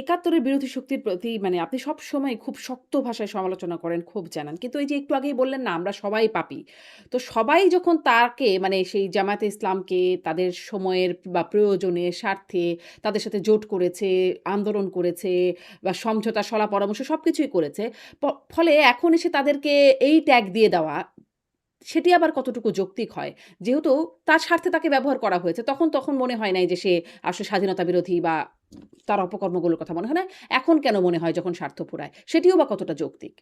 একাত্তরের বিরোধী শক্তির প্রতি মানে আপনি সবসময় খুব শক্ত ভাষায় সমালোচনা করেন, ক্ষোভ জানান। কিন্তু এই যে একটু আগেই বললেন না, আমরা সবাই পাপী। তো সবাই যখন তাকে মানে সেই জামায়াতে ইসলামকে তাদের সময়ের বা প্রয়োজনে, স্বার্থে তাদের সাথে জোট করেছে, আন্দোলন করেছে বা সমঝোতা, সলা পরামর্শ সবকিছুই করেছে। ফলে এখন এসে তাদেরকে এই ট্যাগ দিয়ে দেওয়া, সেটি আবার কতটুকু যৌক্তিক হয়? যেহেতু তার স্বার্থে তাকে ব্যবহার করা হয়েছে। তখন মনে হয় নাই যে সে আসলে স্বাধীনতা বিরোধী বা তার অপকর্মগুলোর কথা মনে হয় না। এখন কেন মনে হয় যখন স্বার্থ ফুরায়? সেটিও বা কতটা যৌক্তিক?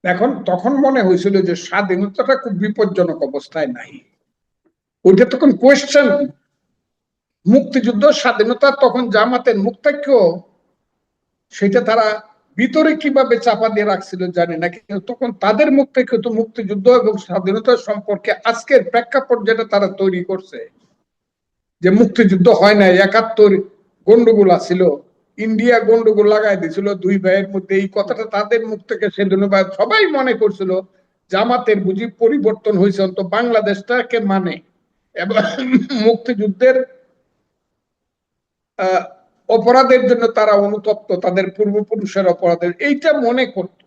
এখন তখন মনে হয়েছিল যে স্বাধীনতাটা খুব বিপজ্জনক অবস্থায় নাই। ওইটা তখন কোয়েশ্চেন। মুক্তিযুদ্ধ স্বাধীনতা তখন জামাতের মুক্তাক্য, সেটা তারা ভিতরে কিভাবে চাপা দিয়ে রাখছিল জানি না, কিন্তু তখন তাদের মুখ থেকে তো মুক্তিযুদ্ধ এবং স্বাধীনতা সম্পর্কে আজকের প্রেক্ষাপট যেটা তারা তৈরি করছে, যে মুক্তিযুদ্ধ হয় না, 71 গন্ডগোল ছিল, ইন্ডিয়া গন্ডগোল লাগাই দিয়েছিল দুই ভাইয়ের মধ্যে, এই কথাটা তাদের মুখ থেকে সেদিন সবাই মনে করছিল জামাতের বুঝি পরিবর্তন হয়েছে, অন্ত বাংলাদেশটাকে মানে, এবং মুক্তিযুদ্ধের অপরাধের জন্য তারা অনুতপ্ত, তাদের পূর্বপুরুষের অপরাধের এইটা মনে করত।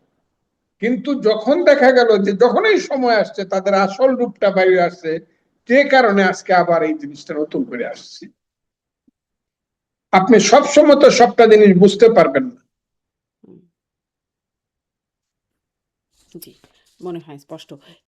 কিন্তু যখন দেখা গেল যে যখনই সময় আসছে তাদের আসল রূপটা বাইরে আসছে, যে কারণে আজকে আবার এই জিনিসটা নতুন করে আসছে। আপনি সবসময় তো সবটা জিনিস বুঝতে পারবেন না। জি, মনে হয় স্পষ্ট।